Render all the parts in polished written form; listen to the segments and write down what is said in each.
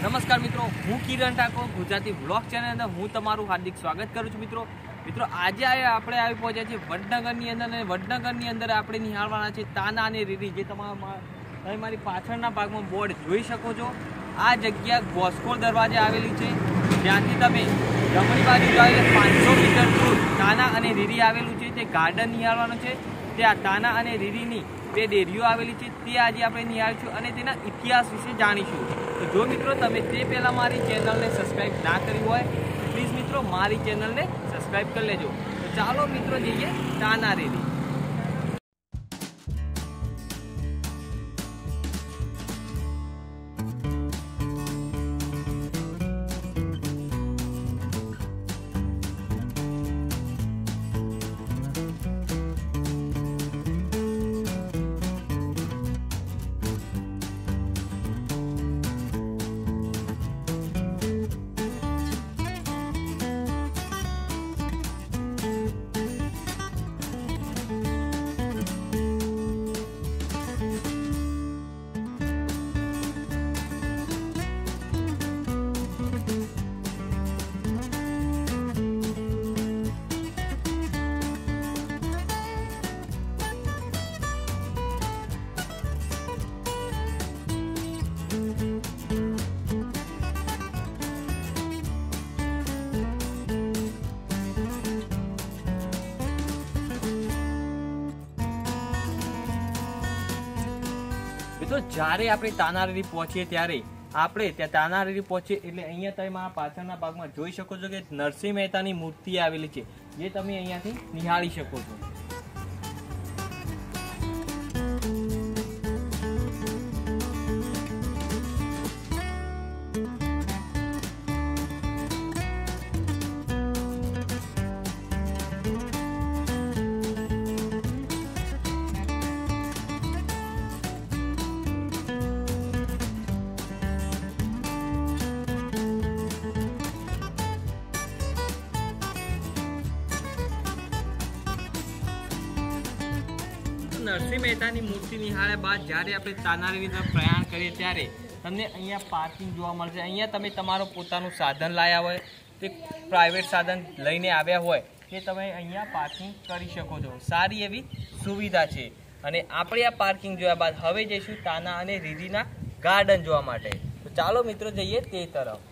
नमस्कार मित्रों, हूँ किरण ठाकुर गुजराती व्लॉग चैनल अंदर हूँ तमारू हार्दिक स्वागत करूँ छुं। मित्रों आज आपणे આવી પહોંચ્યા છીએ વડનગરની અંદર અને વડનગરની અંદર આપણે નિહાળવાના છે તાના અને રીરી। જે તમે મારી પાછળના ભાગમાં બોર્ડ જોઈ શકો છો। આ જગ્યા ગોસ્કોર દરવાજે આવેલી છે, જ્યાંથી તમે જમણી બાજુ જાઓ 500 મીટર દૂર તાના અને રીરી આવેલું છે। તે ગાર્ડન નિહાળવાનું છે। ત્યાં તાના અને રીરીની બે ડેરીઓ આવેલી છે, તે આજે આપણે નિહાળીશું અને તેના ઇતિહાસ વિશે જાણીશું। તો જો મિત્રો તમે તે પહેલાં મારી ચેનલને સબસ્ક્રાઈબ ના કરી હોય તો પ્લીઝ મિત્રો મારી ચેનલને સબસ્ક્રાઈબ કરી લેજો। તો ચાલો મિત્રો જઈએ તાના રીરી। तो જ્યારે આપણે તાનારીરી પહોંચીએ ત્યારે આપણે ત્યાં તાનારીરી પહોંચીએ એટલે અહીંયા તમે મારા પાછળના ભાગમાં જોઈ શકો છો કે નરસિંહ મહેતાની મૂર્તિ આવેલી છે, જે તમે અહીંયાથી નિહાળી શકો છો। नरसिंह मेहतानी मूर्ति निहाळ्या बाद ज्यारे आपणे तानारीरी तरफ प्रयाण करीए त्यारे तमने अहींया पार्किंग जोवा मळशे। अहींया तमे तमारुं पोतानुं साधन लाव्या होय ते प्राइवेट साधन लईने आव्या होय के तमे अहींया पार्किंग करी शको छो। सारी एवी सुविधा छे। अने आपणे आ पार्किंग जोया बाद हवे जईशुं ताना अने रीरीना गार्डन जोवा माटे। तो चालो मित्रों जईए ते तरफ।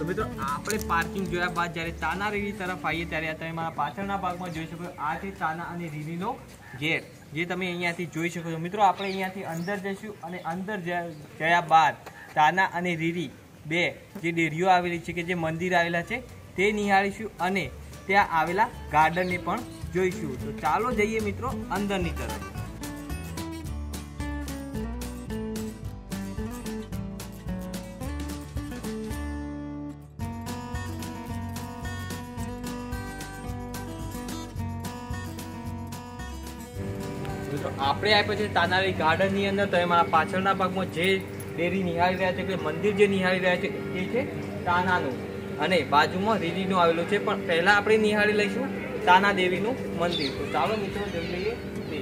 तो मित्रों आपणे पार्किंग जोया बाद ज्यारे ताना રીરી तरफ आવીએ ત્યારે તમે મારા પાછળના ભાગમાં જોઈ શકો આ છે તાના અને રીરીનો ગેટ, જે તમે અહીંયાથી જોઈ શકો છો। મિત્રો આપણે અહીંયાથી અંદર જઈશું અને અંદર ગયા બાદ તાના અને રીરી બે જે ડેરીઓ આવેલી છે કે જે મંદિર આવેલા છે તે નિહાળીશું અને ત્યાં આવેલા ગાર્ડનને પણ જોઈશું। તો ચાલો જઈએ મિત્રો અંદરની તરફ। तो आपणे आव्या छे तानारीरी गार्डन नी अंदर। तमे मारा पाछळना भागमां जे डेरी निहाળી રહ્યા છે કે મંદિર જે નિહાળી રહ્યા છે એ છે તાનાનું અને બાજુમાં રીરીનું આવેલું છે, પણ પહેલા આપણે નિહાળી લઈશું તાના દેવીનું મંદિર। તો ચાલો મિત્રો જઈ લઈએ તે।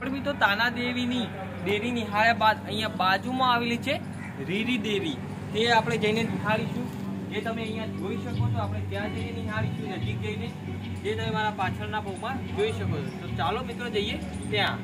પણ મિત્રો તાના દેવીની ડેરી નિહાળ્યા બાદ અહીંયા બાજુમાં આવેલી છે રીરી ડેરી, તે આપણે જઈને નિહાળીશું। જે તમે અહીંયા જોઈ શકો છો, આપણે ત્યાં જઈને નિહાળીશું નજીક જઈને, જે તમે મારા પાછળના ભાગમાં જોઈ શકો છો। તો ચાલો મિત્રો જઈએ ત્યાં।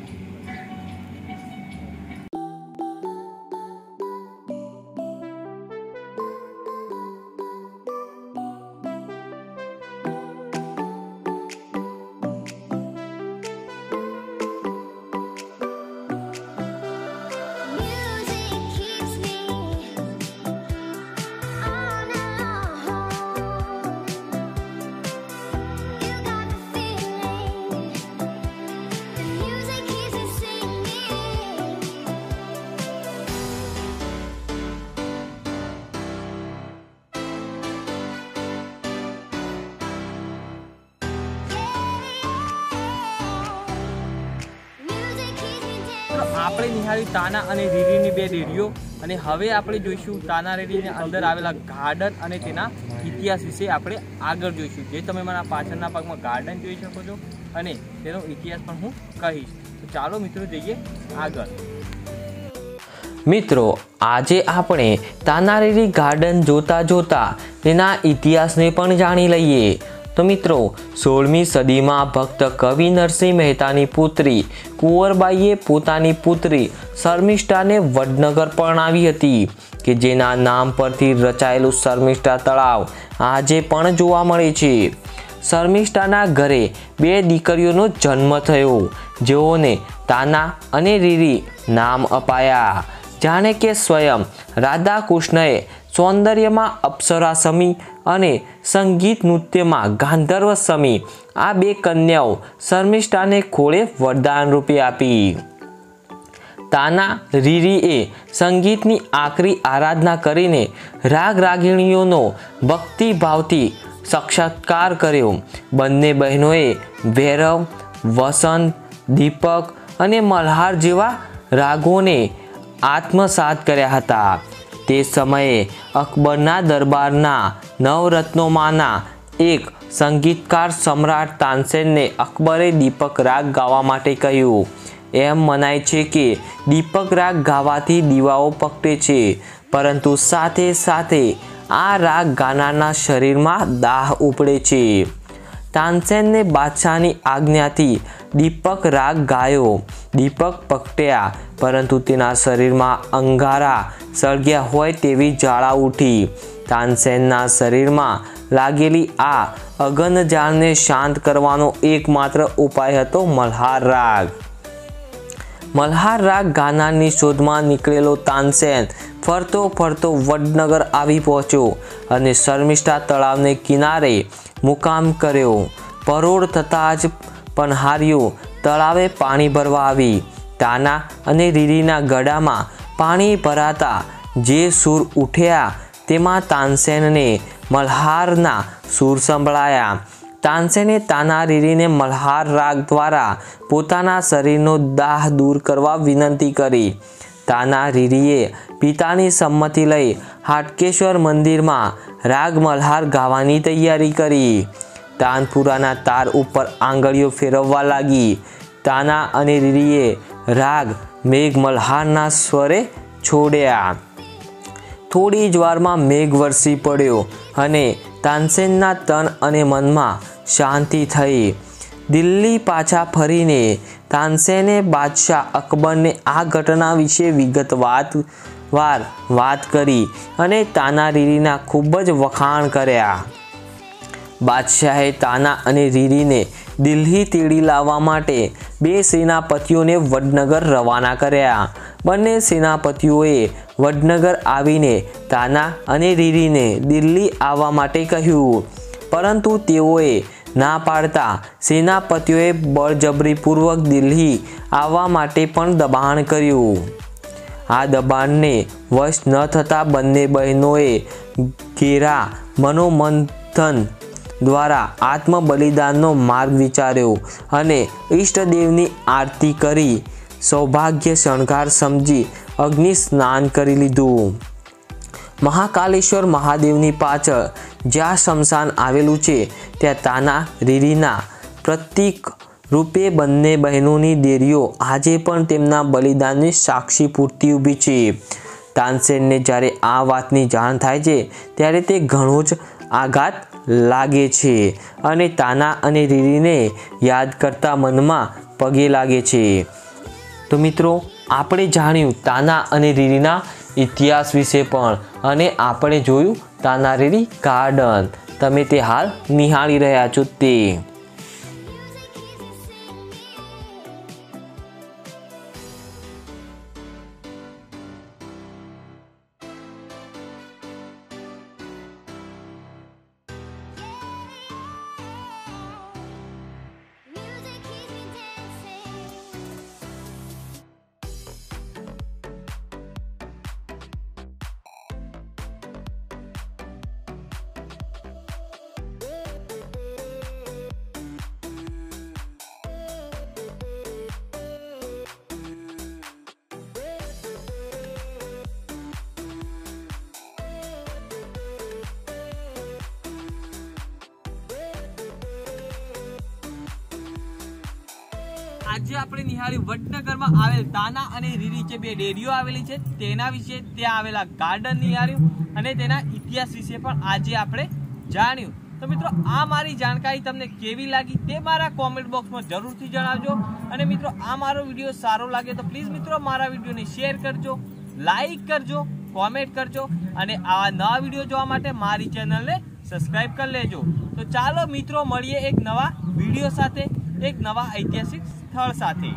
આપણે નિહાળી તાના અને રીરીની બે ડેરીઓ, અને હવે આપણે જોઈશું તાના રીરીની અંદર આવેલા ગાર્ડન અને તેના ઇતિહાસ વિશે આપણે આગળ જોઈશું। જે તમે મારા પાછળના ભાગમાં ગાર્ડન જોઈ શકો છો અને તેનો ઇતિહાસ પણ હું કહીશ। તો ચાલો મિત્રો જઈએ આગળ। મિત્રો, આજે આપણે તાના રીરી ગાર્ડન જોતા જોતા તેના ઇતિહાસને પણ જાણી લઈએ। તો મિત્રો, 16મી સદીમાં ભક્ત કવિ નરસિંહ મહેતાની પુત્રી કુંવરબાઈએ પોતાની પુત્રી શર્મિષ્ઠાને વડનગર પરણાવી હતી, કે જેના નામ પરથી રચાયેલું શર્મિષ્ઠા તળાવ આજે પણ જોવા મળે છે। શર્મિષ્ઠાના ઘરે 2 દીકરીઓનો જન્મ થયો, જેઓને તાના અને રીરી નામ અપાયા। જાણે કે સ્વયં રાધા કૃષ્ણએ સૌંદર્યમાં અપ્સરા સમી અને સંગીત નૃત્યમાં ગાંધર્વ સમી આ 2 કન્યાઓ શર્મિષ્ઠાને ખોળે વરદાન રૂપે આપી। તાના રીરીએ સંગીતની આકરી આરાધના કરીને રાગ રાગિણીઓનો ભક્તિભાવથી સાક્ષાત્કાર કર્યો। બંને બહેનોએ ભૈરવ, વસંત, દીપક અને મલ્હાર જેવા રાગોને આત્મસાત કર્યા હતા। તે સમયે અકબરના દરબારના નવરત્નોમાંના એક સંગીતકાર સમ્રાટ તાનસેનને અકબરે દીપક રાગ ગાવા માટે કહ્યું। એમ મનાય છે કે દીપક રાગ ગાવાથી દીવાઓ પ્રગટે છે, પરંતુ સાથે સાથે આ રાગ ગાનારના શરીરમાં દાહ ઉપડે છે। તાનસેનને બાદશાહની આજ્ઞાથી દીપક રાગ ગાયો। દીપક પ્રગટ્યા, પરંતુ તેના શરીરમાં અંગારા સળગ્યા હોય તેવી જ્વાળા ઉઠી। તાનસેનના શરીરમાં લાગેલી આ અગ્નિજાળને શાંત કરવાનો એકમાત્ર ઉપાય હતો મલ્હાર રાગ। મલ્હાર રાગ ગાનારની શોધમાં નીકળેલો તાનસેન ફરતો ફરતો વડનગર આવી પહોંચ્યો અને શર્મિષ્ઠા તળાવને કિનારે મુકામ કર્યો। પરોઢ થતાં જ પનહારીઓ તળાવે પાણી ભરવા આવી। તાના અને રીરીના ગળામાં પાણી ભરાતા જે સૂર ઉઠ્યા તેમાં તાનસેનને મલ્હારના સૂર સંભળાયા। તાનસેને તાના રીરીને મલ્હાર રાગ દ્વારા પોતાના શરીરનો દાહ દૂર કરવા વિનંતી કરી। તાના રીરીએ પિતાની સંમતિ લઈ હાટકેશ્વર મંદિરમાં રાગ મલ્હાર ગાવાની તૈયારી કરી। તાનપુરાના તાર ઉપર આંગળીઓ ફેરવવા લાગી। તાના અને રીરીએ રાગ મેઘ મલ્હારના સ્વરે છોડ્યા। થોડી જ વારમાં મેઘ વરસી પડ્યો અને તાનસેનના તન અને મનમાં શાંતિ થઈ। દિલ્હી પાછા ફરીને તાનસેને બાદશાહ અકબરને આ ઘટના વિશે વિગતવાર વાત કરી અને તાના રીરીના ખૂબ જ વખાણ કર્યા। બાદશાહે તાના અને રીરીને દિલ્હી તેડી લાવવા માટે 2 સેનાપતિઓને વડનગર રવાના કર્યા। બંને સેનાપતિઓએ વડનગર આવીને તાના અને રીરીને દિલ્હી આવવા માટે કહ્યું, પરંતુ તેઓએ ના પાડતા સેનાપતિઓએ બળજબરીપૂર્વક દિલ્હી આવવા માટે પણ દબાણ કર્યું। આ દબાણને વશ ન થતાં બંને બહેનોએ ઘેરા મનોમંથન દ્વારા આત્મ બલિદાનનો માર્ગ વિચાર્યો અને ઈષ્ટદેવની આરતી કરી સૌભાગ્ય શણગાર સમજી અગ્નિ સ્નાન કરી લીધું। મહાકાલેશ્વર મહાદેવની પાછળ જ્યાં શમશાન આવેલું છે ત્યાં તાના રીરીના પ્રતીક રૂપે બંને બહેનોની દેરીઓ આજે પણ તેમના બલિદાનની સાક્ષી પૂરતી ઊભી છે। તાનસેનને જ્યારે આ વાતની જાણ થાય છે ત્યારે તે ઘણો જ આઘાત લાગે છે અને તાના અને રીરીને યાદ કરતા મનમાં પગે લાગે છે। તો મિત્રો, આપણે જાણ્યું તાના અને રીરીના ઇતિહાસ વિશે પણ, અને આપણે જોયું તાના રીરી ગાર્ડન। તમે તે હાલ નિહાળી રહ્યા છો તે। આજે આપણે નિહાળ્યું વડનગરમાં આવેલ તાના અને રીરી જે બે ડેરીઓ આવેલી છે તેના વિશે, ત્યાં આવેલા ગાર્ડન નિહાળ્યું અને તેના ઇતિહાસ વિશે પણ આજે આપણે જાણ્યું। તો મિત્રો, આ મારી જાણકારી તમને કેવી લાગી તે મારા કોમેન્ટ બોક્સમાં જરૂરથી જણાવજો। અને મિત્રો, આ મારો વિડીયો સારો લાગે તો પ્લીઝ મિત્રો મારા વિડીયોને શેર કરજો, લાઈક કરજો, કોમેન્ટ કરજો અને આવા નવા વિડીયો જોવા માટે મારી ચેનલને સબસ્ક્રાઈબ કરી લેજો। તો ચાલો મિત્રો, મળીએ એક નવા વિડીયો સાથે, એક નવા ઐતિહાસિક સ્થળ સાથે।